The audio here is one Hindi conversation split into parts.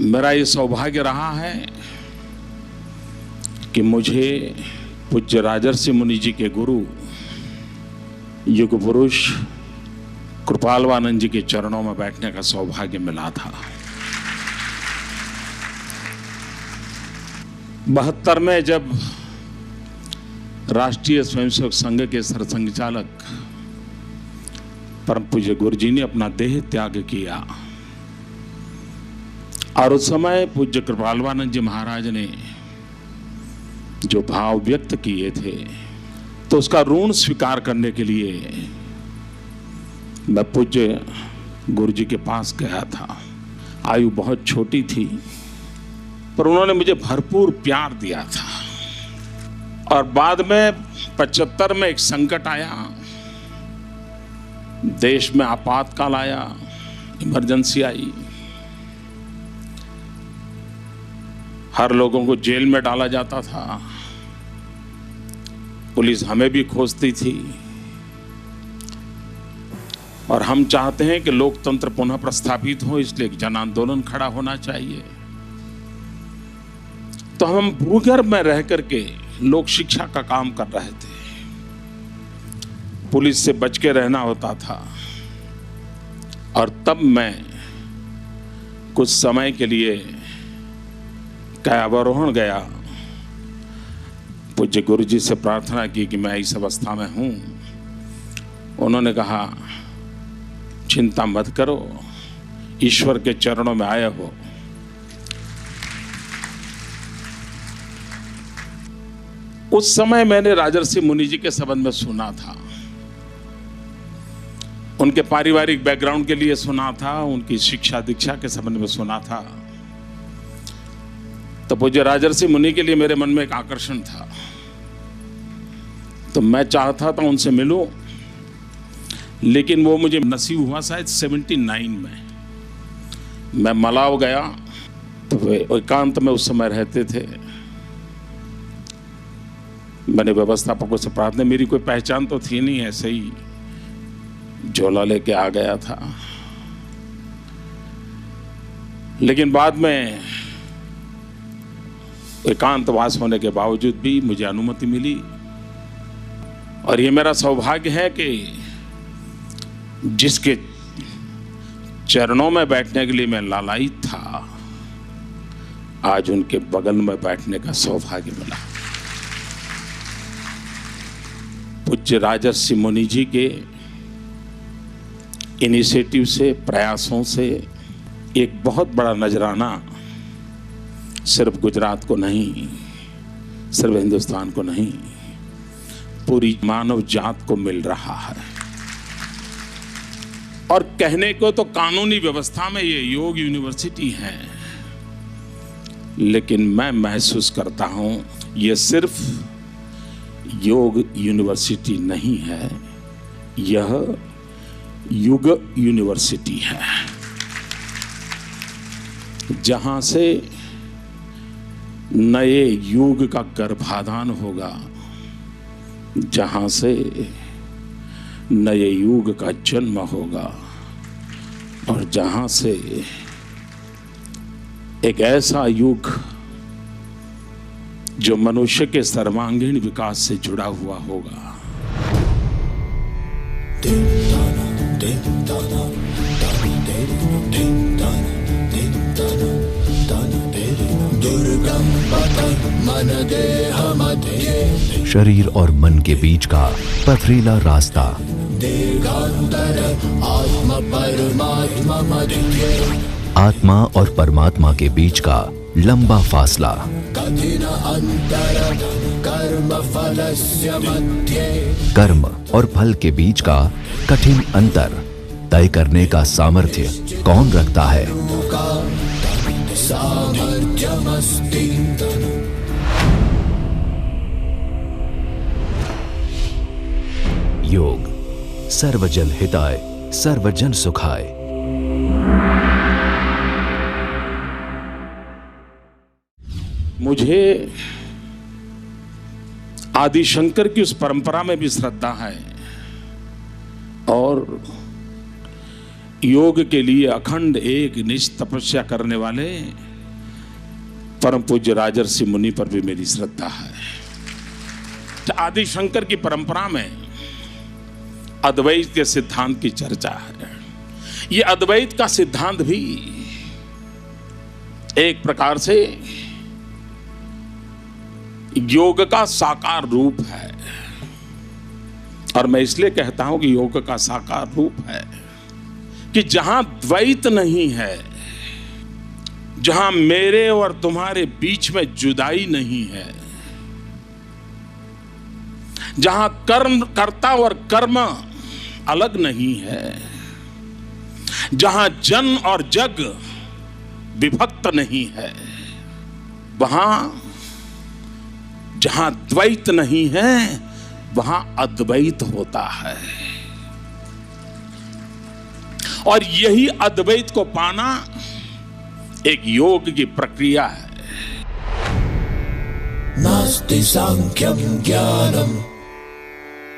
मेरा ये सौभाग्य रहा है कि मुझे पूज्य राजर्षि मुनि जी के गुरु युग पुरुष कृपालवानंद जी के चरणों में बैठने का सौभाग्य मिला था। 72 में जब राष्ट्रीय स्वयंसेवक संघ के सरसंघचालक परम पूज्य गुरु जी ने अपना देह त्याग किया और उस समय पूज्य कृपालवानंद जी महाराज ने जो भाव व्यक्त किए थे, तो उसका ऋण स्वीकार करने के लिए मैं पूज्य गुरु जी के पास गया था। आयु बहुत छोटी थी, पर उन्होंने मुझे भरपूर प्यार दिया था। और बाद में 75 में एक संकट आया, देश में आपातकाल आया, इमरजेंसी आई, हर लोगों को जेल में डाला जाता था, पुलिस हमें भी खोजती थी और हम चाहते हैं कि लोकतंत्र पुनः प्रस्थापित हो, इसलिए एक जन आंदोलन खड़ा होना चाहिए। तो हम भूगर्भ में रह करके लोक शिक्षा का काम कर रहे थे, पुलिस से बच के रहना होता था। और तब मैं कुछ समय के लिए कायावरोहण गया, पूज्य गुरु जी से प्रार्थना की कि मैं इस अवस्था में हूं। उन्होंने कहा चिंता मत करो, ईश्वर के चरणों में आए हो। उस समय मैंने राजर्षि मुनि जी के संबंध में सुना था, उनके पारिवारिक बैकग्राउंड के लिए सुना था, उनकी शिक्षा दीक्षा के संबंध में सुना था। तो पूज्य राजर्षि मुनि के लिए मेरे मन में एक आकर्षण था, तो मैं चाहता था उनसे मिलूं, लेकिन वो मुझे नसीब हुआ शायद 79 में। मैं मलाव गया, तो वे एकांत में उस समय रहते थे। मैंने व्यवस्थापकों से प्रार्थना, मेरी कोई पहचान तो थी नहीं, ऐसे ही झोला लेके आ गया था। लेकिन बाद में एकांतवास होने के बावजूद भी मुझे अनुमति मिली, और ये मेरा सौभाग्य है कि जिसके चरणों में बैठने के लिए मैं लालायित था, आज उनके बगल में बैठने का सौभाग्य मिला। पूज्य राजर्षि मुनि जी के इनिशिएटिव से, प्रयासों से एक बहुत बड़ा नजराना सिर्फ गुजरात को नहीं, सिर्फ हिंदुस्तान को नहीं, पूरी मानव जात को मिल रहा है। और कहने को तो कानूनी व्यवस्था में ये योग यूनिवर्सिटी है, लेकिन मैं महसूस करता हूं ये सिर्फ योग यूनिवर्सिटी नहीं है, यह युग यूनिवर्सिटी है, जहां से नए युग का गर्भाधान होगा, जहां से नए युग का जन्म होगा, और जहां से एक ऐसा युग जो मनुष्य के सर्वांगीण विकास से जुड़ा हुआ होगा। शरीर और मन के बीच का पथरीला रास्ता, आत्मा और परमात्मा के बीच का लंबा फासला, कर्म और फल के बीच का कठिन अंतर तय करने का सामर्थ्य कौन रखता है? योग सर्वजन हिताय सर्वजन सुखाय। मुझे आदि शंकर की उस परंपरा में भी श्रद्धा है और योग के लिए अखंड एक निष्ठ तपस्या करने वाले परम पूज्य राजर्षि मुनि पर भी मेरी श्रद्धा है। आदि शंकर की परंपरा में अद्वैत के सिद्धांत की चर्चा है। ये अद्वैत का सिद्धांत भी एक प्रकार से योग का साकार रूप है, और मैं इसलिए कहता हूं कि योग का साकार रूप है कि जहां द्वैत नहीं है, जहां मेरे और तुम्हारे बीच में जुदाई नहीं है, जहां कर्ता और कर्म अलग नहीं है, जहां जन और जग विभक्त नहीं है, वहां जहां द्वैत नहीं है वहां अद्वैत होता है। और यही अद्वैत को पाना एक योग की प्रक्रिया है। नास्ति सांख्यं ज्ञानम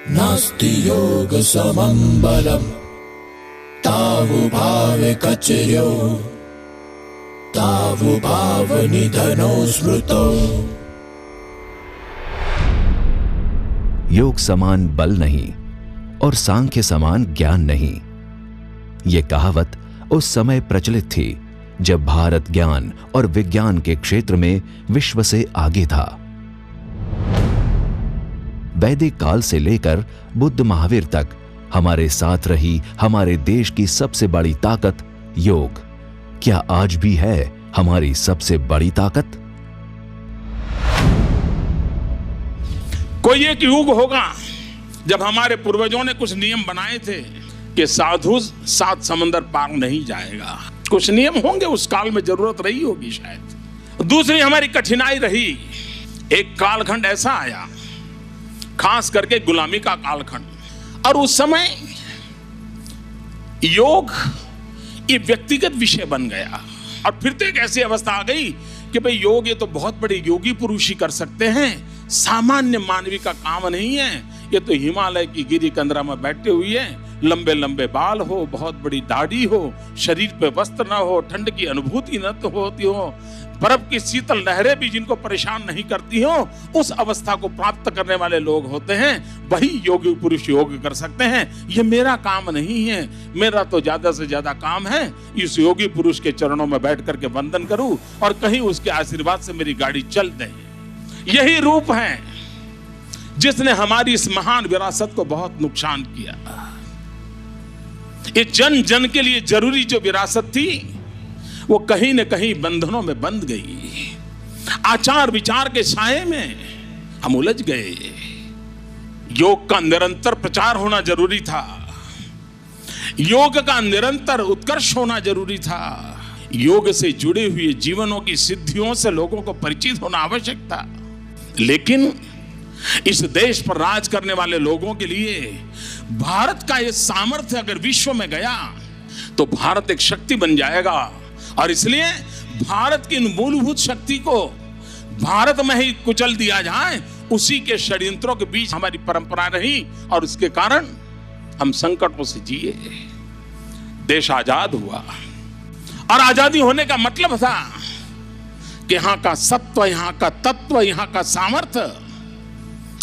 नास्ति योग समं बलम तावु भावे कचर्यो तावु भाव निधनो स्मृतो। योग समान बल नहीं और सांख्य समान ज्ञान नहीं, ये कहावत उस समय प्रचलित थी जब भारत ज्ञान और विज्ञान के क्षेत्र में विश्व से आगे था। वैदिक काल से लेकर बुद्ध महावीर तक हमारे साथ रही हमारे देश की सबसे बड़ी ताकत योग, क्या आज भी है हमारी सबसे बड़ी ताकत? कोई एक युग होगा जब हमारे पूर्वजों ने कुछ नियम बनाए थे कि साधु 7 समंदर पार नहीं जाएगा। कुछ नियम होंगे, उस काल में जरूरत रही होगी शायद। दूसरी हमारी कठिनाई रही, एक कालखंड ऐसा आया, खास करके गुलामी का कालखंड, और उस समय योग ये व्यक्तिगत विषय बन गया। और फिर तो एक ऐसी अवस्था आ गई कि भाई योग ये तो बहुत बड़े योगी पुरुष ही कर सकते हैं, सामान्य मानवी का काम नहीं है। ये तो हिमालय की गिरी कंदरा में बैठे हुए हैं, लंबे लंबे बाल हो, बहुत बड़ी दाढ़ी हो, शरीर पे वस्त्र ना हो, ठंड की अनुभूति न तो होती हो, बर्फ की शीतल लहरें भी जिनको परेशान नहीं करती हो, उस अवस्था को प्राप्त करने वाले लोग होते हैं, वही योगी पुरुष योग कर सकते हैं। ये मेरा काम नहीं है, मेरा तो ज्यादा से ज्यादा काम है इस योगी पुरुष के चरणों में बैठ करके वंदन करूं और कहीं उसके आशीर्वाद से मेरी गाड़ी चल दे। यही रूप है जिसने हमारी इस महान विरासत को बहुत नुकसान किया। ये जन जन के लिए जरूरी जो विरासत थी वो कहीं न कहीं बंधनों में बंध गई। आचार विचार के साये में हम उलझ गए। योग का निरंतर प्रचार होना जरूरी था, योग का निरंतर उत्कर्ष होना जरूरी था, योग से जुड़े हुए जीवनों की सिद्धियों से लोगों को परिचित होना आवश्यक था। लेकिन इस देश पर राज करने वाले लोगों के लिए भारत का यह सामर्थ्य अगर विश्व में गया तो भारत एक शक्ति बन जाएगा। और इसलिए भारत की मूलभूत शक्ति को भारत में ही कुचल दिया जाए, उसी के षड्यंत्रों के बीच हमारी परंपरा रही और उसके कारण हम संकटों से जिए। देश आजाद हुआ और आजादी होने का मतलब था कि यहां का सत्व, यहां का तत्व, यहां का सामर्थ्य,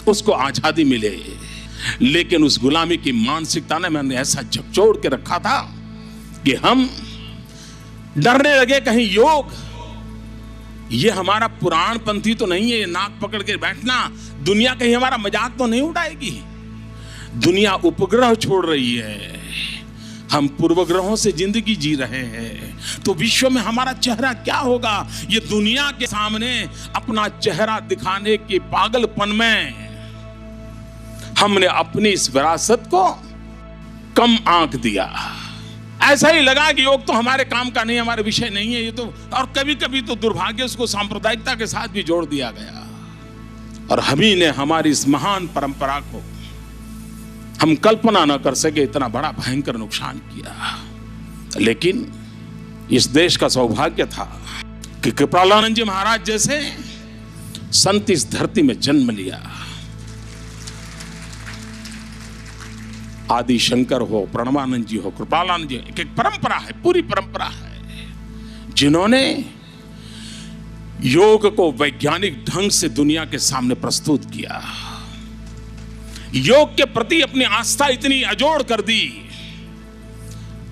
उसको आजादी मिले। लेकिन उस गुलामी की मानसिकता ने मैंने ऐसा झकझोर के रखा था कि हम डरने लगे कहीं योग ये हमारा पुराण पंथी तो नहीं है, ये नाक पकड़ के बैठना, दुनिया कहीं हमारा मजाक तो नहीं उड़ाएगी। दुनिया उपग्रह छोड़ रही है, हम पूर्वग्रहों से जिंदगी जी रहे हैं, तो विश्व में हमारा चेहरा क्या होगा? ये दुनिया के सामने अपना चेहरा दिखाने के पागलपन में हमने अपनी इस विरासत को कम आंक दिया। ऐसा ही लगा कि योग तो हमारे काम का नहीं, हमारे विषय नहीं है ये तो। और कभी कभी तो दुर्भाग्य उसको सांप्रदायिकता के साथ भी जोड़ दिया गया। और हम ही ने हमारी इस महान परंपरा को हम कल्पना न कर सके इतना बड़ा भयंकर नुकसान किया। लेकिन इस देश का सौभाग्य था कि कृपालानंद जी महाराज जैसे संत इस धरती में जन्म लिया। आदि शंकर हो, प्रणवानंद जी हो, कृपालानंद जी, एक परंपरा है, पूरी परंपरा है, जिन्होंने योग को वैज्ञानिक ढंग से दुनिया के सामने प्रस्तुत किया। योग के प्रति अपनी आस्था इतनी अजोड़ कर दी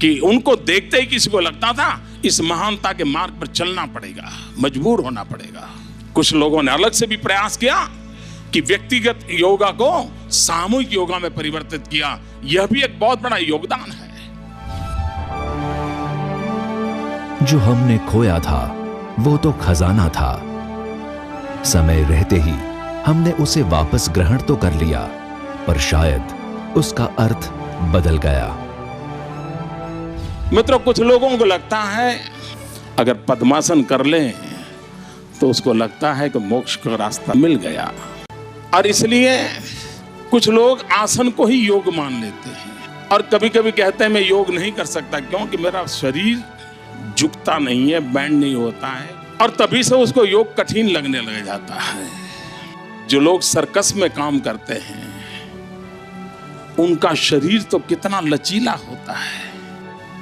कि उनको देखते ही किसी को लगता था इस महानता के मार्ग पर चलना पड़ेगा, मजबूर होना पड़ेगा। कुछ लोगों ने अलग से भी प्रयास किया कि व्यक्तिगत योगा को सामूहिक योगा में परिवर्तित किया। यह भी एक बहुत बड़ा योगदान है। जो हमने खोया था वो तो खजाना था। समय रहते ही हमने उसे वापस ग्रहण तो कर लिया, पर शायद उसका अर्थ बदल गया। मित्रों, कुछ लोगों को लगता है अगर पद्मासन कर लें तो उसको लगता है कि मोक्ष का रास्ता मिल गया, और इसलिए कुछ लोग आसन को ही योग मान लेते हैं और कभी कभी कहते हैं मैं योग नहीं कर सकता क्योंकि मेरा शरीर झुकता नहीं है, बैंड नहीं होता है, और तभी से उसको योग कठिन लगने लग जाता है। जो लोग सर्कस में काम करते हैं उनका शरीर तो कितना लचीला होता है,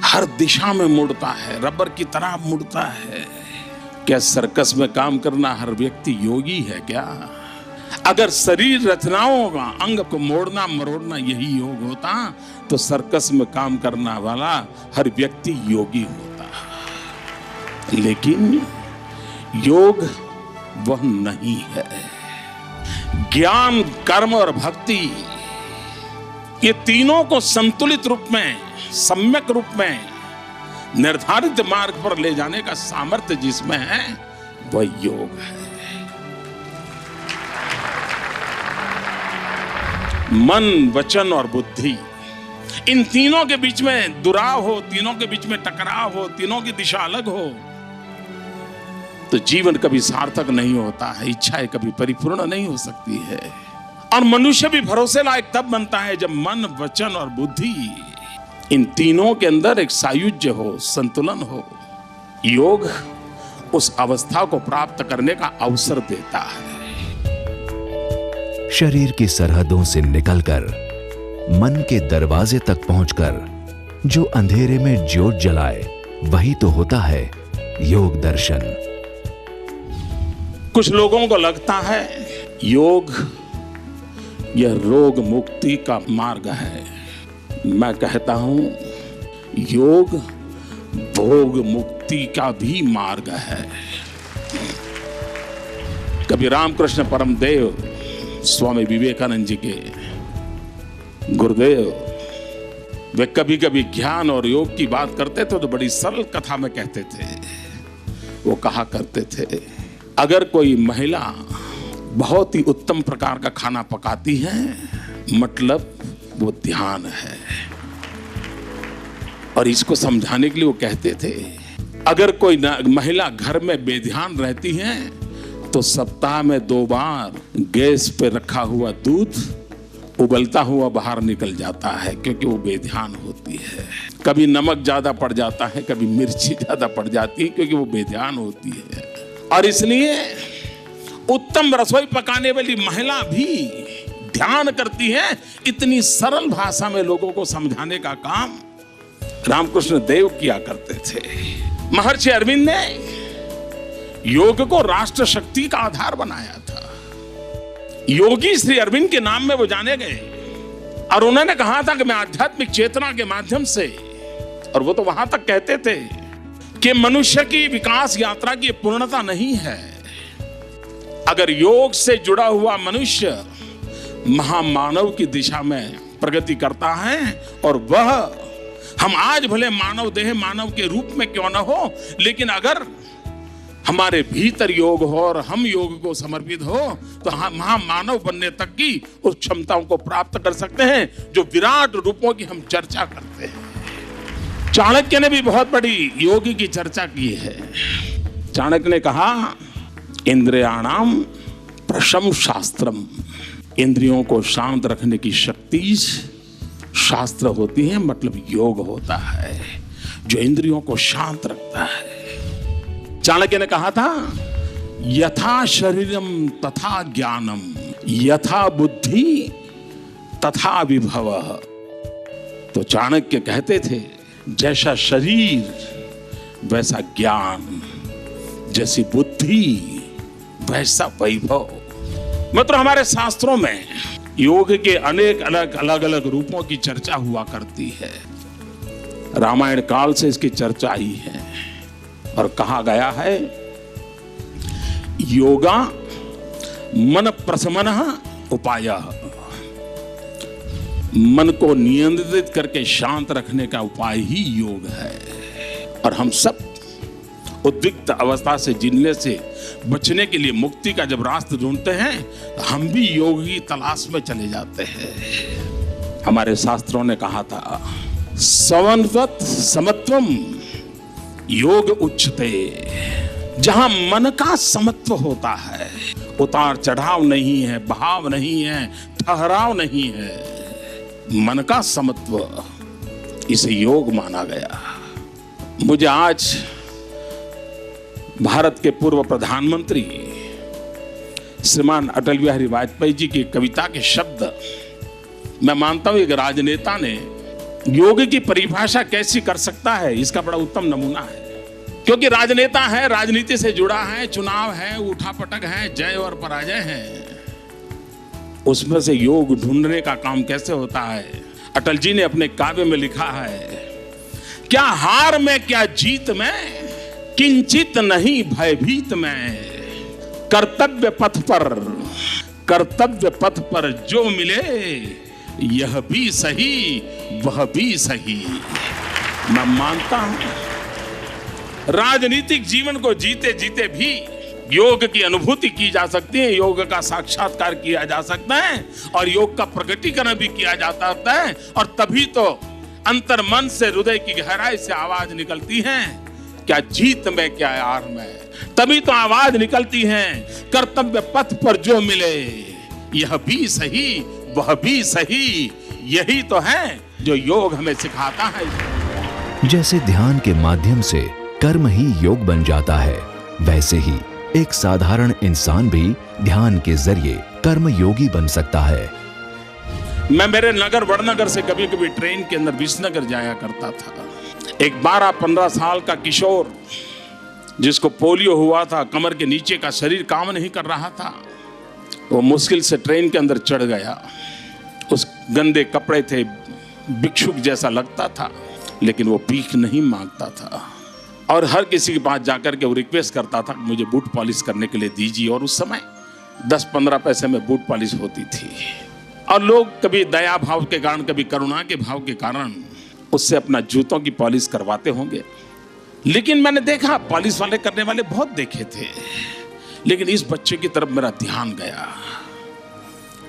हर दिशा में मुड़ता है, रबर की तरह मुड़ता है। क्या सर्कस में काम करना हर व्यक्ति योगी है क्या? अगर शरीर रचनाओं का अंग को मोड़ना मरोड़ना यही योग होता तो सर्कस में काम करना वाला हर व्यक्ति योगी होता। लेकिन योग वह नहीं है। ज्ञान, कर्म और भक्ति, ये तीनों को संतुलित रूप में, सम्यक रूप में निर्धारित मार्ग पर ले जाने का सामर्थ्य जिसमें है वह योग है। मन, वचन और बुद्धि, इन तीनों के बीच में दुराव हो, तीनों के बीच में टकराव हो, तीनों की दिशा अलग हो तो जीवन कभी सार्थक नहीं होता है, इच्छाएं कभी परिपूर्ण नहीं हो सकती है। और मनुष्य भी भरोसे लायक तब बनता है जब मन, वचन और बुद्धि, इन तीनों के अंदर एक सायुज्य हो, संतुलन हो। योग उस अवस्था को प्राप्त करने का अवसर देता है। शरीर की सरहदों से निकलकर मन के दरवाजे तक पहुंचकर जो अंधेरे में ज्योत जलाए वही तो होता है योग दर्शन। कुछ लोगों को लगता है योग यह रोग मुक्ति का मार्ग है। मैं कहता हूं योग भोग मुक्ति का भी मार्ग है। कभी रामकृष्ण परमदेव स्वामी विवेकानंद जी के गुरुदेव, वे कभी कभी ज्ञान और योग की बात करते थे तो बड़ी सरल कथा में कहते थे। वो कहा करते थे अगर कोई महिला बहुत ही उत्तम प्रकार का खाना पकाती है मतलब वो ध्यान है। और इसको समझाने के लिए वो कहते थे अगर कोई महिला घर में बेध्यान रहती है तो सप्ताह में 2 बार गैस पे रखा हुआ दूध उबलता हुआ बाहर निकल जाता है क्योंकि वो बेध्यान होती है। कभी नमक ज्यादा पड़ जाता है, कभी मिर्ची ज्यादा पड़ जाती है क्योंकि वो बेध्यान होती है। और इसलिए उत्तम रसोई पकाने वाली महिला भी ध्यान करती है। इतनी सरल भाषा में लोगों को समझाने का काम रामकृष्ण देव किया करते थे। महर्षि अरविंद ने योग को राष्ट्र शक्ति का आधार बनाया था। योगी श्री अरविंद के नाम में वो जाने गए और उन्होंने कहा था कि मैं आध्यात्मिक चेतना के माध्यम से, और वो तो वहां तक कहते थे कि मनुष्य की विकास यात्रा की पूर्णता नहीं है। अगर योग से जुड़ा हुआ मनुष्य महामानव की दिशा में प्रगति करता है और वह हम आज भले मानव देह मानव के रूप में क्यों न हो, लेकिन अगर हमारे भीतर योग हो और हम योग को समर्पित हो तो हम महामानव बनने तक की उस क्षमताओं को प्राप्त कर सकते हैं जो विराट रूपों की हम चर्चा करते हैं। चाणक्य ने भी बहुत बड़ी योग की चर्चा की है। चाणक्य ने कहा इंद्रियाणाम प्रशम शास्त्रम, इंद्रियों को शांत रखने की शक्ति शास्त्र होती है, मतलब योग होता है जो इंद्रियों को शांत रखता है। चाणक्य ने कहा था यथा शरीरम तथा ज्ञानम यथा बुद्धि तथा विभव। तो चाणक्य कहते थे जैसा शरीर वैसा ज्ञान, जैसी बुद्धि वैसा वैभव। मित्रों, हमारे शास्त्रों में योग के अनेक अलग अलग रूपों की चर्चा हुआ करती है। रामायण काल से इसकी चर्चा ही है और कहा गया है योगा मन प्रशमनः उपायः। मन को नियंत्रित करके शांत रखने का उपाय ही योग है। और हम सब उद्विग्न अवस्था से जीने से बचने के लिए मुक्ति का जब रास्ता ढूंढते हैं तो हम भी योग की तलाश में चले जाते हैं। हमारे शास्त्रों ने कहा था सवनवत समत्वम योग उच्चते। जहां मन का समत्व होता है, उतार चढ़ाव नहीं है, भाव नहीं है, ठहराव नहीं है, मन का समत्व, इसे योग माना गया। मुझे आज भारत के पूर्व प्रधानमंत्री श्रीमान अटल बिहारी वाजपेयी जी की कविता के शब्द, मैं मानता हूं एक राजनेता ने योग की परिभाषा कैसी कर सकता है, इसका बड़ा उत्तम नमूना है। क्योंकि राजनेता है, राजनीति से जुड़ा है, चुनाव है, उठापटक है, जय और पराजय है, उसमें से योग ढूंढने का काम कैसे होता है। अटल जी ने अपने काव्य में लिखा है, क्या हार में क्या जीत में, किंचित नहीं भयभीत में, कर्तव्य पथ पर जो मिले, यह भी सही वह भी सही। मैं मानता हूं राजनीतिक जीवन को जीते जीते भी योग की अनुभूति की जा सकती है, योग का साक्षात्कार किया जा सकता है और योग का प्रकटीकरण भी किया जा सकता है। और तभी तो अंतर मन से, हृदय की गहराई से आवाज निकलती है, क्या जीत में क्या हार में। तभी तो आवाज निकलती है, कर्तव्य पथ पर जो मिले, यह भी सही वह भी सही। यही तो है जो योग हमें सिखाता है। जैसे ध्यान के माध्यम से कर्म ही योग बन जाता है, वैसे ही एक साधारण इंसान भी ध्यान के जरिए कर्म योगी बन सकता है। मैं मेरे नगर वड़नगर से कभी कभी ट्रेन के अंदर विसनगर जाया करता था। एक 12-15 साल का किशोर जिसको पोलियो हुआ था, कमर के नीचे का शरीर काम नहीं कर रहा था, वो मुश्किल से ट्रेन के अंदर चढ़ गया। उस गंदे कपड़े थे, भिक्षुक जैसा लगता था, लेकिन वो भीख नहीं मांगता था और हर किसी के पास जाकर के वो रिक्वेस्ट करता था मुझे बूट पॉलिश करने के लिए दीजिए। और उस समय 10-15 पैसे में बूट पॉलिश होती थी और लोग कभी दया भाव के कारण, कभी करुणा के भाव के कारण उससे अपना जूतों की पॉलिश करवाते होंगे। लेकिन मैंने देखा पॉलिश वाले करने वाले बहुत देखे थे, लेकिन इस बच्चे की तरफ मेरा ध्यान गया।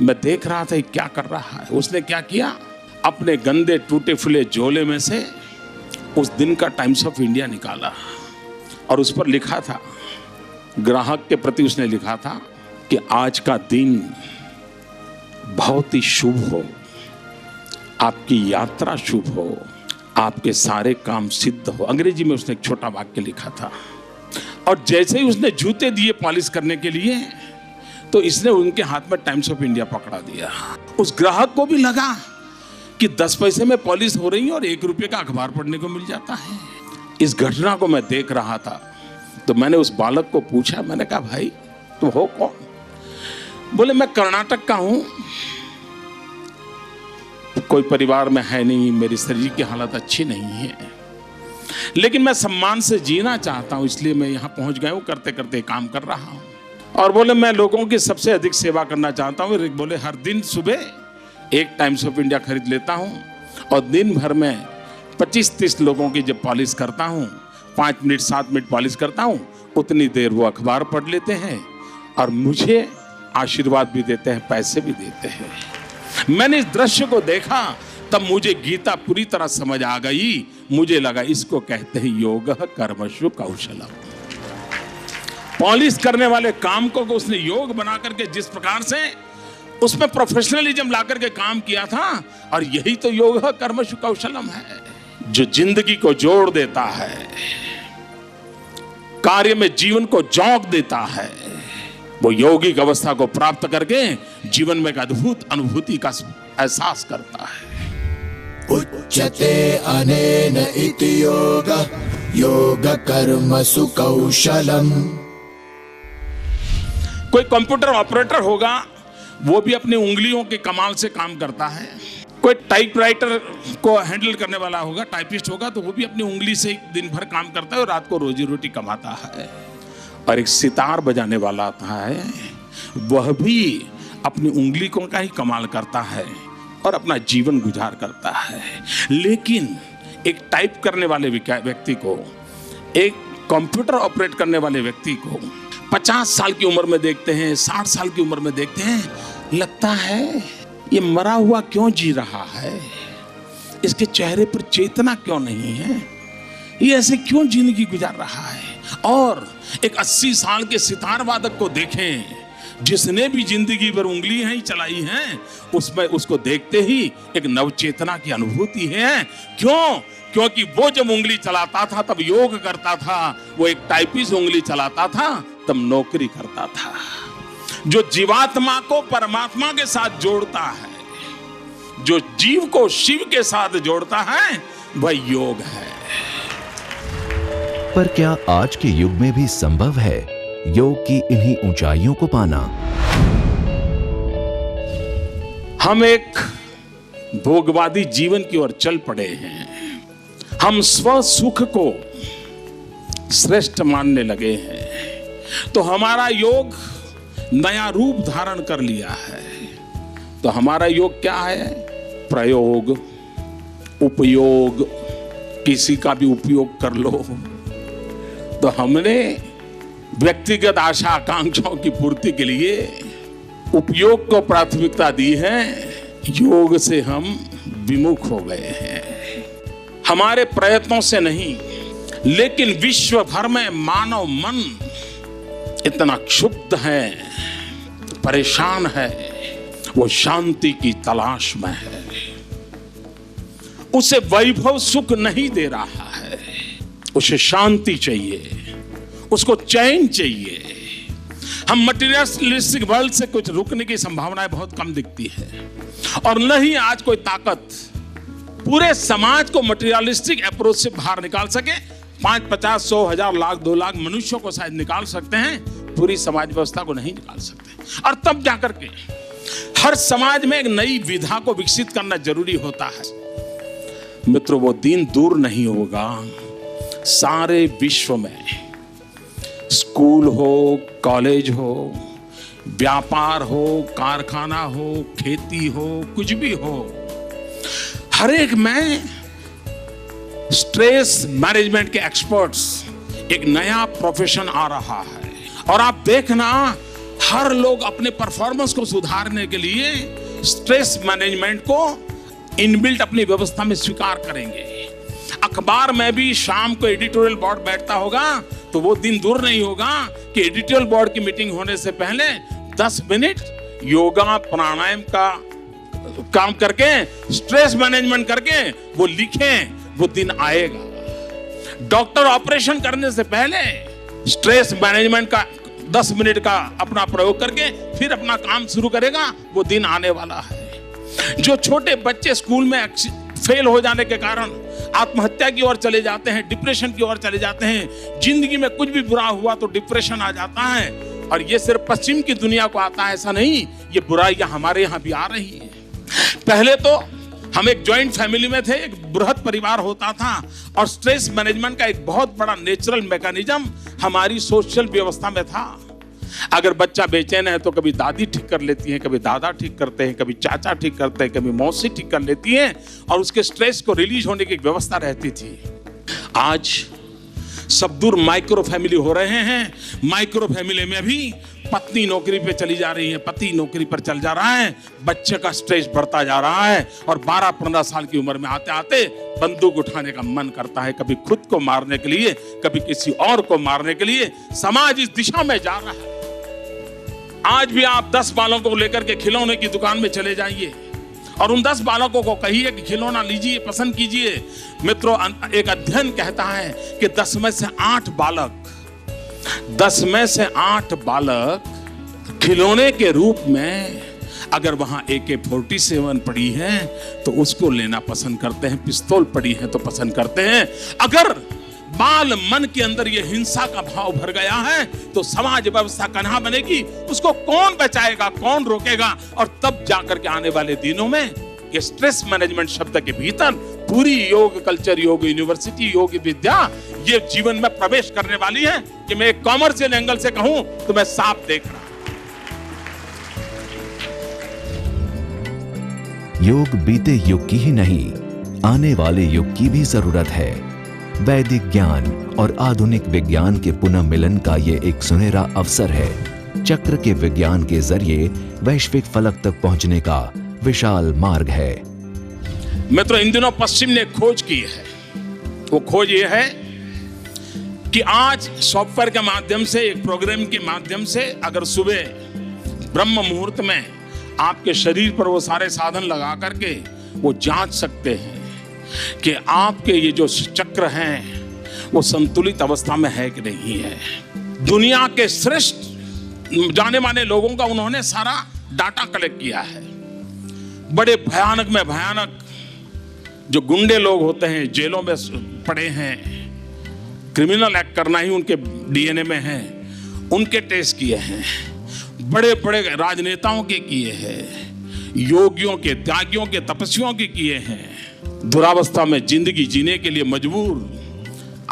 मैं देख रहा था क्या कर रहा है। उसने क्या किया, अपने गंदे टूटे फूले झोले में से उस दिन का टाइम्स ऑफ इंडिया निकाला और उस पर लिखा था, ग्राहक के प्रति उसने लिखा था कि आज का दिन बहुत ही शुभ हो, आपकी यात्रा शुभ हो, आपके सारे काम सिद्ध हो। अंग्रेजी में उसने एक छोटा वाक्य लिखा था। और जैसे ही उसने जूते दिए पॉलिश करने के लिए, तो इसने उनके हाथ में टाइम्स ऑफ इंडिया पकड़ा दिया। उस ग्राहक को भी लगा कि 10 पैसे में पॉलिश हो रही है और 1 रुपये का अखबार पढ़ने को मिल जाता है। इस घटना को मैं देख रहा था तो मैंने उस बालक को पूछा, मैंने कहा भाई तुम हो कौन? बोले मैं कर्नाटक का हूं, कोई परिवार में है नहीं, मेरी शरीर की हालत अच्छी नहीं है, लेकिन मैं सम्मान से जीना चाहता हूं, इसलिए मैं यहां पहुंच गया हूं, करते करते काम कर रहा हूं। और बोले मैं लोगों की सबसे अधिक सेवा करना चाहता हूं। बोले हर दिन सुबह एक टाइम्स ऑफ इंडिया खरीद लेता हूं और दिन भर में 25-30 लोगों की जब पॉलिश करता हूं, 5 मिनट 7 मिनट पॉलिश करता हूं, उतनी देर वो अखबार पढ़ लेते हैं और मुझे आशीर्वाद भी देते हैं, पैसे भी देते हैं। मैंने इस दृश्य को देखा तब मुझे गीता पूरी तरह समझ आ गई। मुझे लगा इसको कहते हैं योग कर्मसु कौशलम। पॉलिश करने वाले काम को उसने योग बना करके जिस प्रकार से उसमें प्रोफेशनलिज्म ला करके काम किया था, और यही तो योग कर्मसु कौशलम है, जो जिंदगी को जोड़ देता है, कार्य में जीवन को झोंक देता है। वो यौगिक अवस्था को प्राप्त करके जीवन में एक अद्भुत अनुभूति का एहसास करता है। उच्यते अनेन इति योग कर्मसु कौशलम। कोई कंप्यूटर ऑपरेटर होगा, वो भी अपनी उंगलियों के कमाल से काम करता है। कोई टाइपराइटर को हैंडल करने वाला होगा, टाइपिस्ट होगा, तो वो भी अपनी उंगली से दिन भर काम करता है और रात को रोजी रोटी कमाता है। और एक सितार बजाने वाला आता है, वह भी अपनी उंगली को का ही कमाल करता है और अपना जीवन गुजार करता है। लेकिन एक टाइप करने वाले व्यक्ति को, एक कंप्यूटर ऑपरेट करने वाले व्यक्ति को 50 साल की उम्र में देखते हैं, 60 साल की उम्र में देखते हैं, लगता है ये मरा हुआ क्यों जी रहा है, इसके चेहरे पर चेतना क्यों नहीं है, ये ऐसे क्यों जिंदगी गुजार रहा है। और एक 80 साल के सितार वादक को देखें, जिसने भी जिंदगी भर उंगलियां ही चलाई हैं, उसमें उसको देखते ही एक नवचेतना की अनुभूति है। क्यों? क्योंकि वो जब उंगली चलाता था तब योग करता था, वो एक टाइपिस्ट उंगली चलाता था तब नौकरी करता था। जो जीवात्मा को परमात्मा के साथ जोड़ता है, जो जीव को शिव के साथ जोड़ता है, वह योग है। पर क्या आज के युग में भी संभव है योग की इन्हीं ऊंचाइयों को पाना? हम एक भोगवादी जीवन की ओर चल पड़े हैं। हम स्व सुख को श्रेष्ठ मानने लगे हैं, तो हमारा योग नया रूप धारण कर लिया है। तो हमारा योग क्या है? प्रयोग, उपयोग, किसी का भी उपयोग कर लो। तो हमने व्यक्तिगत आशा आकांक्षाओं की पूर्ति के लिए उपयोग को प्राथमिकता दी है, योग से हम विमुख हो गए हैं। हमारे प्रयत्नों से नहीं, लेकिन विश्व भर में मानव मन इतना क्षुब्ध है, परेशान है, वो शांति की तलाश में है। उसे वैभव सुख नहीं दे रहा है, उसे शांति चाहिए, उसको चैन चाहिए। हम मटेरियलिस्टिक वर्ल्ड से कुछ रुकने की संभावनाएं बहुत कम दिखती है, और नहीं आज कोई ताकत पूरे समाज को मटेरियलिस्टिक अप्रोच से बाहर निकाल सके। 5, 50, 100, 1000, लाख, 2 लाख मनुष्यों को शायद निकाल सकते हैं, पूरी समाज व्यवस्था को नहीं निकाल सकते। और तब जाकर के हर समाज में एक नई विधा को विकसित करना जरूरी होता है। मित्रों, वो दिन दूर नहीं होगा, सारे विश्व में स्कूल हो, कॉलेज हो, व्यापार हो, कारखाना हो, खेती हो, कुछ भी हो, हर एक में स्ट्रेस मैनेजमेंट के एक्सपर्ट्स, एक नया प्रोफेशन आ रहा है। और आप देखना, हर लोग अपने परफॉर्मेंस को सुधारने के लिए स्ट्रेस मैनेजमेंट को इनबिल्ट अपनी व्यवस्था में स्वीकार करेंगे। अखबार में भी शाम को एडिटोरियल बोर्ड बैठता होगा, तो वो दिन दूर नहीं होगा कि एडिटोरियल बोर्ड की मीटिंग होने से पहले 10 मिनट योगा प्राणायाम का काम करके, स्ट्रेस मैनेजमेंट करके वो लिखें, वो दिन आएगा। डॉक्टर ऑपरेशन करने से पहले स्ट्रेस मैनेजमेंट का 10 मिनट का अपना प्रयोग करके फिर अपना काम शुरू करेगा, वो दिन आने वाला है। जो छोटे बच्चे स्कूल में फेल हो जाने के कारण आत्महत्या की ओर चले जाते हैं, डिप्रेशन की ओर चले जाते हैं, जिंदगी में कुछ भी बुरा हुआ तो डिप्रेशन आ जाता है, और ये सिर्फ पश्चिम की दुनिया को आता है ऐसा नहीं, ये बुराइयां हमारे यहाँ भी आ रही है। पहले तो हम एक जॉइंट फैमिली में थे, एक बृहद परिवार होता था, और स्ट्रेस मैनेजमेंट का एक बहुत बड़ा नेचुरल मैकेनिज्म हमारी सोशल व्यवस्था में था। अगर बच्चा बेचैन है तो कभी दादी ठीक कर लेती है, कभी दादा ठीक करते हैं, कभी चाचा ठीक करते हैं, कभी मौसी ठीक कर लेती है, और उसके स्ट्रेस को रिलीज होने की व्यवस्था रहती थी। आज सब दूर माइक्रो फैमिली हो रहे हैं। माइक्रो फैमिली में भी पत्नी नौकरी पे चली जा रही है, पति नौकरी पर चल जा रहा है, बच्चे का स्ट्रेस बढ़ता जा रहा है, और 12-15 साल की उम्र में आते आते बंदूक उठाने का मन करता है, कभी खुद को मारने के लिए, कभी किसी और को मारने के लिए। समाज इस दिशा में जा रहा है। आज भी आप 10 बालकों को लेकर के खिलौने की दुकान में चले जाइए और उन 10 बालकों को कहिए कि खिलौना लीजिए, पसंद कीजिए। मित्रों, एक अध्ययन कहता है कि 10 में से 8 बालक खिलौने के रूप में, अगर वहां AK-47 पड़ी है तो उसको लेना पसंद करते हैं, पिस्तौल पड़ी है तो पसंद करते हैं। अगर बाल मन के अंदर ये हिंसा का भाव भर गया है तो समाज व्यवस्था कहाँ बनेगी, उसको कौन बचाएगा, कौन रोकेगा। और तब जाकर के आने वाले दिनों में ये स्ट्रेस मैनेजमेंट शब्द के भीतर पूरी योग कल्चर, योग यूनिवर्सिटी, योग विद्या ये जीवन में प्रवेश करने वाली है कि मैं एक कॉमर्शियल एंगल से कहूं तो मैं साफ देख रहा हूं। योग बीते युग की ही नहीं, आने वाले युग की भी जरूरत है। वैदिक ज्ञान और आधुनिक विज्ञान के पुनः मिलन का ये एक सुनहरा अवसर है। चक्र के विज्ञान के जरिए वैश्विक फलक तक पहुंचने का विशाल मार्ग है। मित्रों, इन दिनों पश्चिम ने खोज की है। वो खोज ये है कि आज सॉफ्टवेयर के माध्यम से, एक प्रोग्राम के माध्यम से अगर सुबह ब्रह्म मुहूर्त में आपके शरीर पर वो सारे साधन लगा करके वो जांच सकते हैं कि आपके ये जो चक्र हैं वो संतुलित अवस्था में है कि नहीं है। दुनिया के श्रेष्ठ जाने माने लोगों का उन्होंने सारा डाटा कलेक्ट किया है। बड़े भयानक में भयानक जो गुंडे लोग होते हैं, जेलों में पड़े हैं, क्रिमिनल एक्ट करना ही उनके डीएनए में है, उनके टेस्ट किए हैं। बड़े बड़े राजनेताओं के किए हैं, योगियों के, त्यागियों के, तपस्वियों के किए हैं। दुरावस्था में जिंदगी जीने के लिए मजबूर,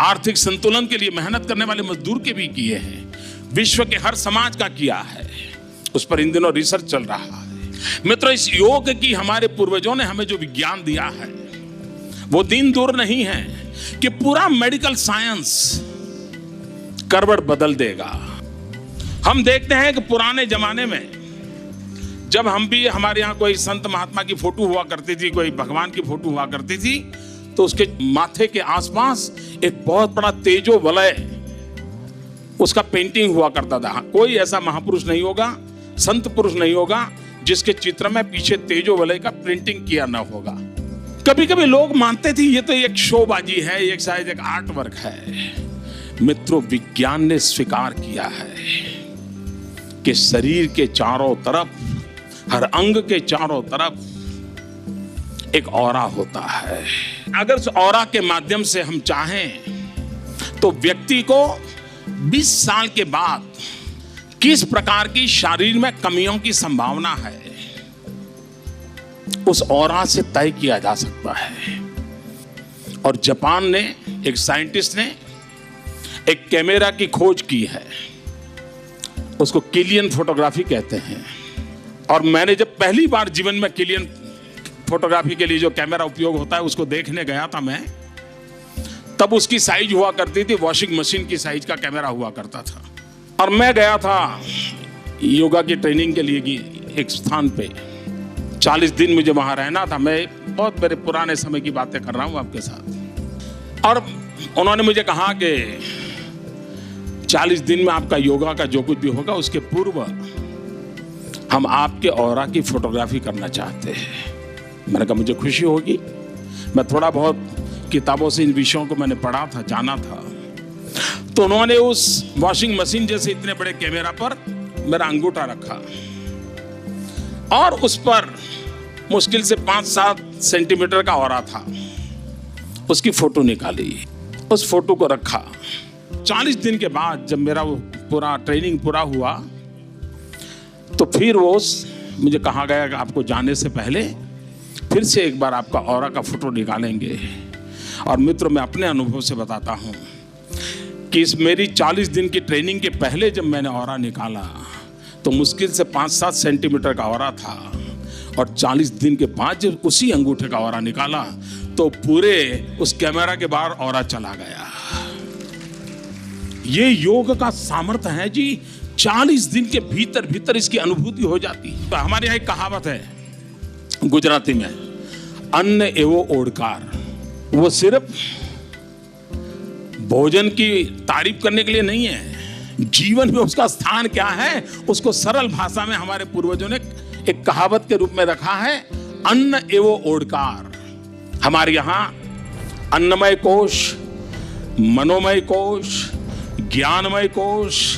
आर्थिक संतुलन के लिए मेहनत करने वाले मजदूर के भी किए हैं। विश्व के हर समाज का किया है। उस पर इन दिनों रिसर्च चल रहा है। मित्रों, इस योग की हमारे पूर्वजों ने हमें जो विज्ञान दिया है वो दिन दूर नहीं है कि पूरा मेडिकल साइंस करवट बदल देगा। हम देखते हैं कि पुराने जमाने में जब हम भी, हमारे यहाँ कोई संत महात्मा की फोटो हुआ करती थी, कोई भगवान की फोटो हुआ करती थी, तो उसके माथे के आसपास एक बहुत बड़ा तेजो वलय उसका पेंटिंग हुआ करता था। कोई ऐसा महापुरुष नहीं होगा, संत पुरुष नहीं होगा जिसके चित्र में पीछे तेजो वलय का प्रिंटिंग किया ना होगा। कभी कभी लोग मानते थे ये तो एक शोबाजी है, एक शायद एक आर्ट वर्क है। मित्रों, विज्ञान ने स्वीकार किया है कि शरीर के चारों तरफ, हर अंग के चारों तरफ एक ऑरा होता है। अगर उस ऑरा के माध्यम से हम चाहें तो व्यक्ति को 20 साल के बाद किस प्रकार की शरीर में कमियों की संभावना है उस ऑरा से तय किया जा सकता है। और जापान ने, एक साइंटिस्ट ने एक कैमरा की खोज की है, उसको किलियन फोटोग्राफी कहते हैं। और मैंने जब पहली बार जीवन में किलियन फोटोग्राफी के लिए जो कैमरा उपयोग होता है उसको देखने गया था मैं, तब उसकी साइज हुआ करती थी वॉशिंग मशीन की साइज का कैमरा हुआ करता था। और मैं गया था योगा की ट्रेनिंग के लिए एक स्थान पे, 40 दिन मुझे वहां रहना था। मैं बहुत मेरे पुराने समय की बातें कर रहा हूं आपके साथ। और उन्होंने मुझे कहा कि 40 दिन में आपका योगा का जो कुछ भी होगा उसके पूर्व हम आपके ऑरा की फोटोग्राफी करना चाहते हैं। मैंने कहा मुझे खुशी होगी। मैं थोड़ा बहुत किताबों से इन विषयों को मैंने पढ़ा था, जाना था। तो उन्होंने उस वॉशिंग मशीन जैसे इतने बड़े कैमरा पर मेरा अंगूठा रखा और उस पर मुश्किल से 5-7 सेंटीमीटर का ऑरा था। उसकी फोटो निकाली, उस फोटो को रखा। 40 दिन के बाद जब मेरा वो पूरा ट्रेनिंग पूरा हुआ तो फिर वो मुझे कहा गया कि आपको जाने से पहले फिर से एक बार आपका ऑरा का फोटो निकालेंगे। और मित्रों, मैं अपने अनुभव से बताता हूँ कि इस मेरी 40 दिन की ट्रेनिंग के पहले जब मैंने ऑरा निकाला तो मुश्किल से 5-7 सेंटीमीटर का ऑरा था। और 40 दिन के बाद जब उसी अंगूठे का ऑरा निकाला तो पूरे उस कैमरा के बाहर ऑरा चला गया। ये योग का सामर्थ्य है जी। 40 दिन के भीतर भीतर इसकी अनुभूति हो जाती है। तो हमारे यहाँ एक कहावत है गुजराती में, अन्न एवो ओडकार। वो सिर्फ भोजन की तारीफ करने के लिए नहीं है, जीवन में उसका स्थान क्या है उसको सरल भाषा में हमारे पूर्वजों ने एक कहावत के रूप में रखा है, अन्न एवो ओडकार। हमारे यहाँ अन्नमय कोश, मनोमय कोश, ज्ञानमय कोश,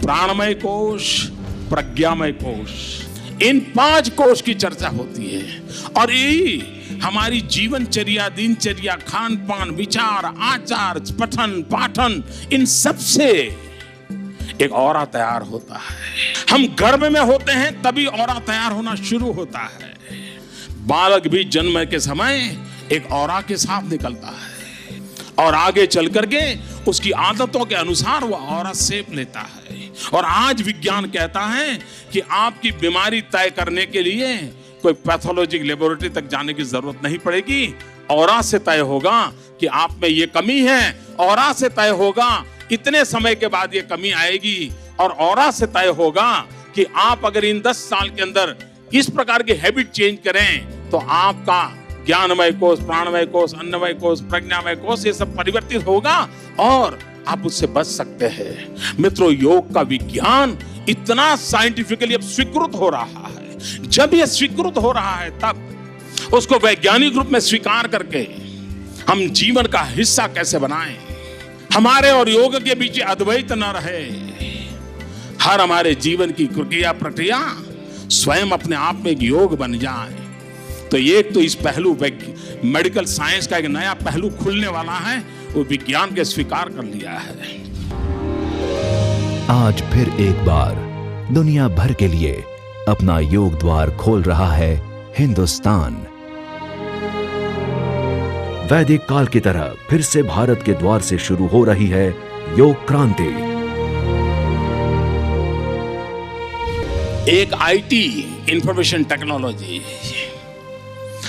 प्राणमय कोश, प्रज्ञामय कोश, इन 5 कोश की चर्चा होती है। और यही हमारी जीवनचर्या, दिनचर्या, खान पान, विचार, आचार, पठन पाठन, इन सब से एक ऑरा तैयार होता है। हम गर्भ में होते हैं तभी ऑरा तैयार होना शुरू होता है। बालक भी जन्म के समय एक ऑरा के साथ निकलता है और आगे चल करके उसकी आदतों के अनुसार वो ऑरा शेप लेता है। और आज विज्ञान कहता है कि आपकी बीमारी तय करने के लिए कोई पैथोलॉजिक लेबोरेटरी तक जाने की जरूरत नहीं पड़ेगी। ऑरा से तय होगा कि आप में ये कमी है, ऑरा से तय होगा इतने समय के बाद ये कमी आएगी, और ऑरा से तय होगा कि आप अगर इन 10 साल के अंदर इस प्रकार की हैबिट चेंज करें तो आपका ज्ञानमय कोष, प्राणमय कोष, अन्नमय कोष, प्रज्ञामय कोष ये सब परिवर्तित होगा और आप उससे बच सकते हैं। मित्रों, योग का विज्ञान इतना साइंटिफिकली अब स्वीकृत हो रहा है। जब यह स्वीकृत हो रहा है तब उसको वैज्ञानिक रूप में स्वीकार करके हम जीवन का हिस्सा कैसे बनाएं, हमारे और योग के बीच अद्वैत न रहे, हर हमारे जीवन की क्रिया प्रक्रिया स्वयं अपने आप में एक योग बन जाए। तो एक तो इस पहलू मेडिकल साइंस का एक नया पहलू खुलने वाला है, वो विज्ञान के स्वीकार कर लिया है। आज फिर एक बार दुनिया भर के लिए अपना योग द्वार खोल रहा है हिंदुस्तान। वैदिक काल की तरह फिर से भारत के द्वार से शुरू हो रही है योग क्रांति। एक आईटी, इंफॉर्मेशन टेक्नोलॉजी,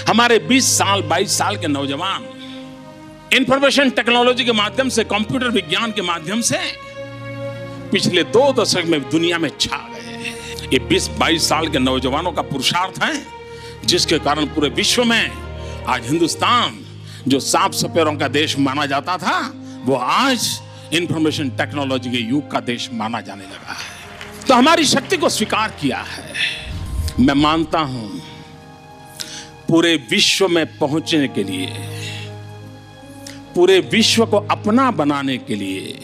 हमारे 20 साल 22 साल के नौजवान इंफॉर्मेशन टेक्नोलॉजी के माध्यम से, कंप्यूटर विज्ञान के माध्यम से पिछले 2 दशक में दुनिया में छा गए। ये 20-22 साल के नौजवानों का पुरुषार्थ है, जिसके कारण पूरे विश्व में आज हिंदुस्तान, जो सांप सपेरों का देश माना जाता था, वो आज इंफॉर्मेशन टेक्नोलॉजी के युग का देश माना जाने लगा है। तो हमारी शक्ति को स्वीकार किया है। मैं मानता हूं पूरे विश्व में पहुंचने के लिए, पूरे विश्व को अपना बनाने के लिए,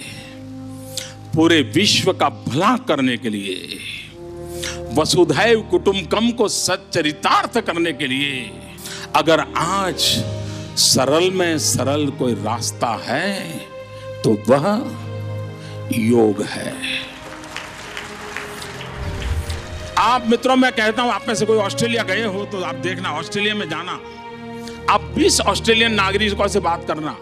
पूरे विश्व का भला करने के लिए, वसुधैव कुटुंबकम को सच्चरितार्थ करने के लिए अगर आज सरल में सरल कोई रास्ता है तो वह योग है। आप मित्रों, मैं कहता हूं, आप में से कोई ऑस्ट्रेलिया गए हो तो आप देखना, ऑस्ट्रेलिया में जाना, आप 20 ऑस्ट्रेलियन नागरिकों से बात करना।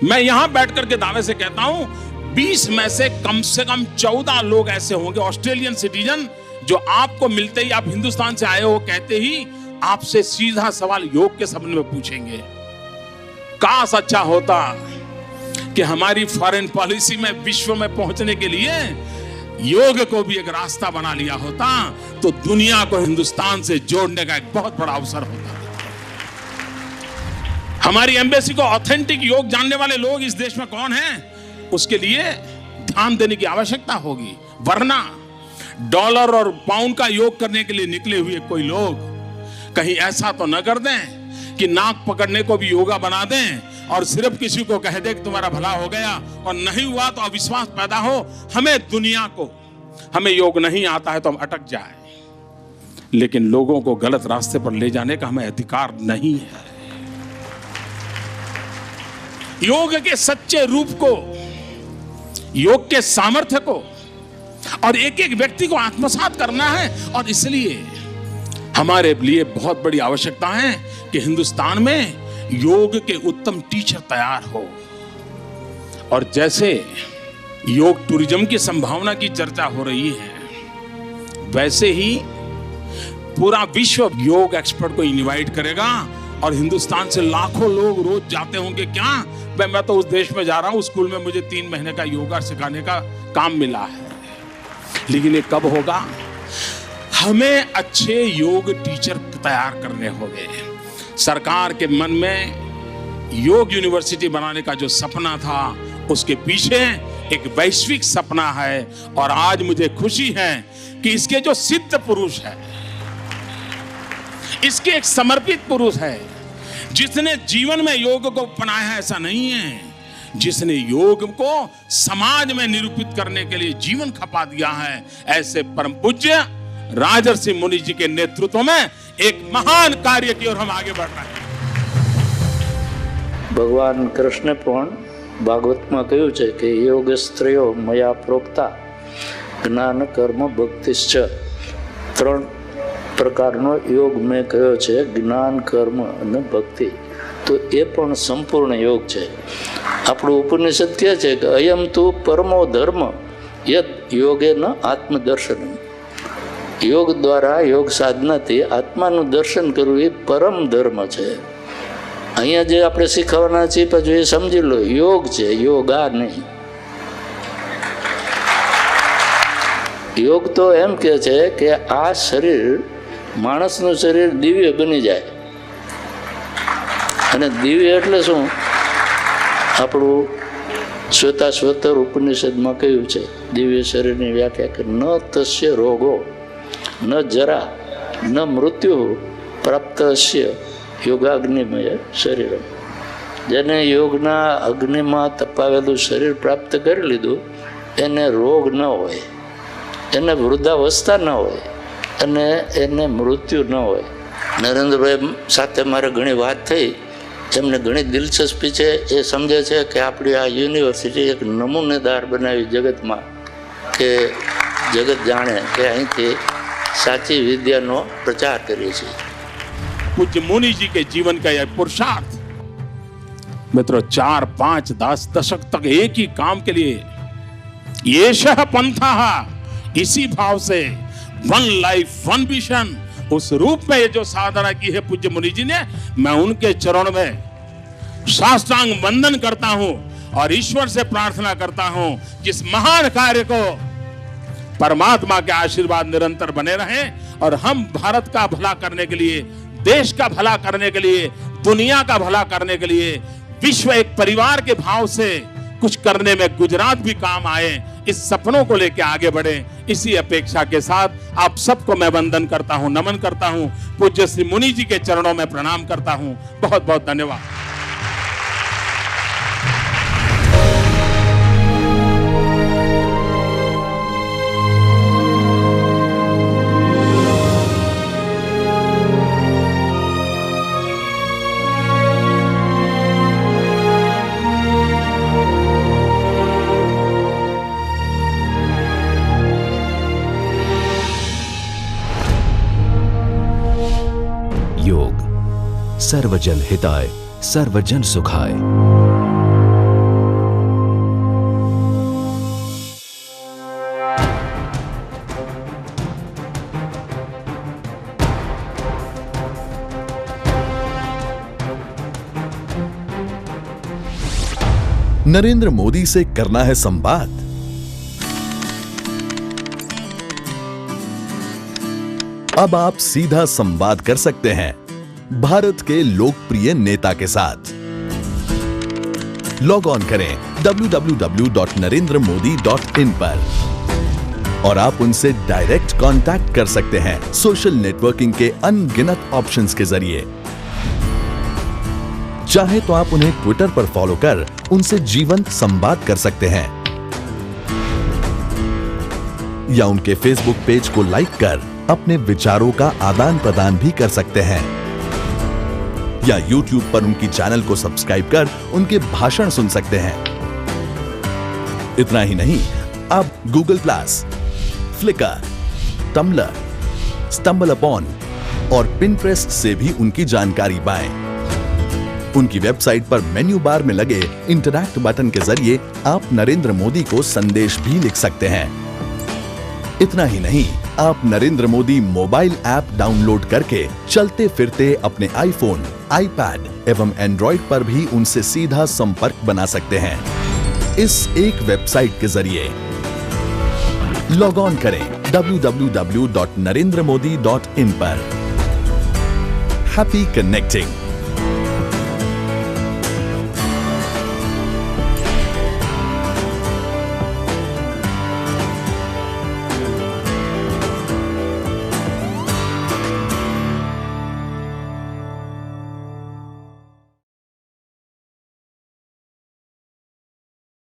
मैं यहां बैठ करके दावे से कहता हूं 20 में से कम 14 लोग ऐसे होंगे ऑस्ट्रेलियन सिटीजन जो आपको मिलते ही, आप हिंदुस्तान से आए हो कहते ही, आपसे सीधा सवाल योग के संबंध में पूछेंगे। काश अच्छा होता कि हमारी फॉरेन पॉलिसी में विश्व में पहुंचने के लिए योग को भी एक रास्ता बना लिया होता तो दुनिया को हिंदुस्तान से जोड़ने का एक बहुत बड़ा अवसर होता। हमारी एम्बेसी को ऑथेंटिक योग जानने वाले लोग इस देश में कौन हैं, उसके लिए ध्यान देने की आवश्यकता होगी। वरना डॉलर और पाउंड का योग करने के लिए निकले हुए कोई लोग कहीं ऐसा तो न कर दें कि नाक पकड़ने को भी योगा बना दें और सिर्फ किसी को कह दे कि तुम्हारा भला हो गया, और नहीं हुआ तो अविश्वास पैदा हो। हमें दुनिया को, हमें योग नहीं आता है तो हम अटक जाएं, लेकिन लोगों को गलत रास्ते पर ले जाने का हमें अधिकार नहीं है। योग के सच्चे रूप को, योग के सामर्थ्य को और एक एक व्यक्ति को आत्मसात करना है, और इसलिए हमारे लिए बहुत बड़ी आवश्यकता है कि हिंदुस्तान में योग के उत्तम टीचर तैयार हो। और जैसे योग टूरिज्म की संभावना की चर्चा हो रही है, वैसे ही पूरा विश्व योग एक्सपर्ट को इनवाइट करेगा और हिंदुस्तान से लाखों लोग रोज जाते होंगे। क्या मैं तो उस देश में जा रहा हूं, स्कूल में मुझे 3 महीने का योगा सिखाने का काम मिला है, लेकिन ये कब होगा? हमें अच्छे योग टीचर तैयार करने होंगे। सरकार के मन में योग यूनिवर्सिटी बनाने का जो सपना था, उसके पीछे एक वैश्विक सपना है, और आज मुझे खुशी है कि इसके जो सिद्ध पुरुष है, इसके एक समर्पित पुरुष है जिसने जीवन में योग को अपनाया है, ऐसा नहीं है, जिसने योग को समाज में निरूपित करने के लिए जीवन खपा दिया है। ऐसे परम पूज्य राजर्षि मुनि जी के नेतृत्व में एक महान कार्य की ओर हम आगे बढ़ रहे हैं। ભગવાન કૃષ્ણે પણ ભાગવતમાં કહ્યું છે કે યોગ સ્ત્રીઓ મયા પ્રોક્તા જ્ઞાન કર્મ ભક્તિશ્ચ. 3 પ્રકારનો યોગ મેં કહ્યો છે, જ્ઞાન, કર્મ અને ભક્તિ. તો એ પણ સંપૂર્ણ યોગ છે. આપણું ઉપનિષદ કહે છે કે અયમ તુ પરમો ધર્મ યત યોગેન આત્મદર્શન. યોગ દ્વારા, યોગ સાધનાથી આત્માનું દર્શન કરવું એ પરમ ધર્મ છે. અહીંયા જે આપણે શીખવાના છીએ પછી એ સમજી લો, યોગ છે, યોગા નહીં. યોગ તો એમ કે છે કે આ શરીર, માણસનું શરીર દિવ્ય બની જાય. અને દિવ્ય એટલે શું? આપણું શ્વેતાશ્વતર ઉપનિષદમાં કહ્યું છે દિવ્ય શરીરની વ્યાખ્યા કે ન તસ્ય રોગો ન જરા ન મૃત્યુ પ્રાપ્તસ્ય યોગાગ્નિમય શરીર. જેને યોગના અગ્નિમાં તપાવેલું શરીર પ્રાપ્ત કરી લીધું એને રોગ ન હોય, એને વૃદ્ધાવસ્થા ન હોય અને એને મૃત્યુ ન હોય. નરેન્દ્રભાઈ સાથે મારે ઘણી વાત થઈ, એમને ઘણી દિલચસ્પી છે. એ સમજે છે કે આપણી આ યુનિવર્સિટી એક નમૂનેદાર બનાવી જગતમાં, કે જગત જાણે કે અહીંથી સાચી વિદ્યાનો પ્રચાર કરીએ છીએ. पूज्य मुनि जी के जीवन का यह पुरुषार्थ मित्रों 4, 5, 10 दशक तक एक ही काम के लिए येषः पंथः, इसी भाव से वन लाइफ वन विजन, उस रूप में ये जो साधना की है पूज्य मुनि जी ने, मैं उनके चरणों में साष्टांग वंदन करता हूं और ईश्वर से प्रार्थना करता हूं जिस महान कार्य को परमात्मा के आशीर्वाद निरंतर बने रहें और हम भारत का भला करने के लिए, देश का भला करने के लिए, दुनिया का भला करने के लिए, विश्व एक परिवार के भाव से कुछ करने में गुजरात भी काम आए, इस सपनों को लेकर आगे बढ़े, इसी अपेक्षा के साथ आप सबको मैं वंदन करता हूं, नमन करता हूं, पूज्य श्री मुनि जी के चरणों में प्रणाम करता हूं. बहुत बहुत धन्यवाद. योग सर्वजन हिताय सर्वजन सुखाय. नरेंद्र मोदी से करना है संवाद? अब आप सीधा संवाद कर सकते हैं भारत के लोकप्रिय नेता के साथ. लॉग ऑन करें www.narendramodi.in पर और आप उनसे डायरेक्ट कांटेक्ट कर सकते हैं सोशल नेटवर्किंग के अनगिनत ऑप्शंस के जरिए. चाहे तो आप उन्हें ट्विटर पर फॉलो कर उनसे जीवंत संवाद कर सकते हैं या उनके फेसबुक पेज को लाइक कर अपने विचारों का आदान प्रदान भी कर सकते हैं या YouTube पर उनकी चैनल को सब्सक्राइब कर उनके भाषण सुन सकते हैं. इतना ही नहीं, आप Google Plus, Flickr, Tumblr, StumbleUpon और पिंटरेस्ट से भी उनकी जानकारी पाएं. उनकी वेबसाइट पर मेन्यू बार में लगे इंटरैक्ट बटन के जरिए आप नरेंद्र मोदी को संदेश भी लिख सकते हैं. इतना ही नहीं, आप Narendra Modi mobile app download करके चलते फिरते अपने आईफोन, आईपैड एवं एंड्रॉइड पर भी उनसे सीधा संपर्क बना सकते हैं इस एक वेबसाइट के जरिए. लॉग ऑन करें www.narendramodi.in पर. Happy connecting.